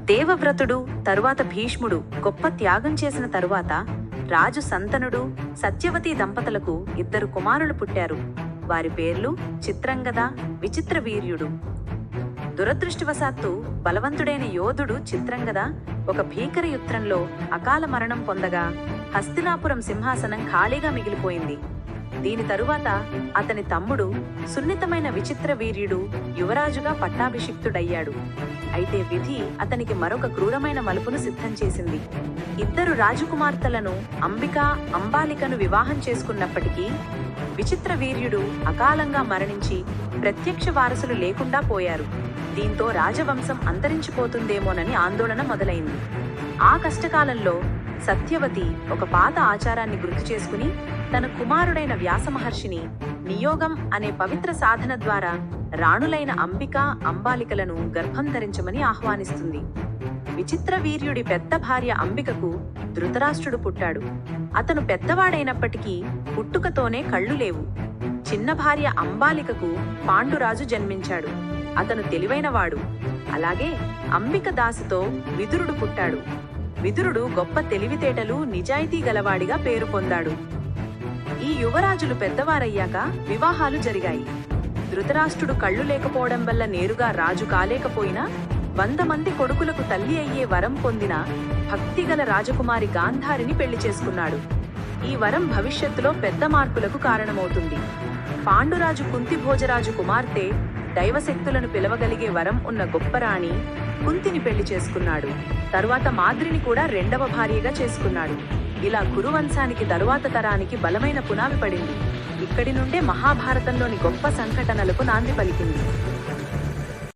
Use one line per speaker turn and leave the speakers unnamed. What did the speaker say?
దేవవ్రతుడు తరువాత భీష్ముడు గొప్ప త్యాగం చేసిన తరువాత రాజు సంతనుడు సత్యవతి దంపతులకు 2 కుమారులు పుట్టారు. వారి పేర్లు చిత్రంగద, విచిత్రవీర్యుడు. దురదృష్టవశాత్తు బలవంతుడైన యోధుడు చిత్రంగద ఒక భీకర యుద్ధంలో అకాల మరణం పొందగా హస్తినాపురం సింహాసనం ఖాళీగా మిగిలిపోయింది. దీని తరువాత అతని తమ్ముడు సున్నితమైన విచిత్రవీర్యుడు యువరాజుగా పట్టాభిషిక్తుడయ్యాడు. అయితే విధి అతనికి మరొక క్రూరమైన మలుపును సిద్ధం చేసింది. 2 రాజకుమార్తెలను అంబిక, అంబాలికను వివాహం చేసుకున్నప్పటికీ విచిత్రవీర్యుడు అకాలంగా మరణించి ప్రత్యక్ష వారసులు లేకుండా పోయారు. దీంతో రాజవంశం అంతరించిపోతుందేమోనని ఆందోళన మొదలైంది. ఆ కష్టకాలంలో సత్యవతి ఒక పాత ఆచారాన్ని గుర్తు చేసుకుని తన కుమారుడైన వ్యాసమహర్షిని నియోగం అనే పవిత్ర సాధన ద్వారా రాణులైన అంబిక, అంబాలికలను గర్భం ధరించమని ఆహ్వానిస్తుంది. విచిత్రవీర్యుడి పెద్ద భార్య అంబికకు ధృతరాష్ట్రుడు పుట్టాడు. అతను పెద్దవాడైనప్పటికీ పుట్టుకతోనే కళ్ళు లేవు. చిన్న భార్య అంబాలికకు పాండురాజు జన్మించాడు. అతను తెలివైనవాడు. అలాగే అంబిక దాసితో విదురుడు పుట్టాడు. విదురుడు గొప్ప తెలివితేటలు, నిజాయితీ గలవాడిగా పేరు పొందాడు. ఈ యువరాజులు పెద్దవారయ్యాక వివాహాలు జరిగాయి. ధృతరాష్ట్రుడు కళ్ళు లేకపోవడం వల్ల నేరుగా రాజు కాలేకపోయినా 100 మంది కొడుకులకు తల్లి అయ్యే వరం పొందిన భక్తిగల రాజకుమారి గాంధారిని పెళ్లి చేసుకున్నాడు. ఈ వరం భవిష్యత్తులో పెద్ద మార్పులకు కారణమవుతుంది. పాండురాజు కుంతి భోజరాజు కుమార్తె దైవశక్తులను పిలవగలిగే వరం ఉన్న గొప్పరాణి కుంతిని పెళ్లి చేసుకున్నాడు. తరువాత మాద్రిని కూడా 2వ భార్యగా చేసుకున్నాడు. ఇలా కురువంశానికి తరువాత తరానికి బలమైన పునాది పడింది. ఇక్కడి నుండే మహాభారతంలోని గొప్ప సంఘటనలకు నాంది పలికింది.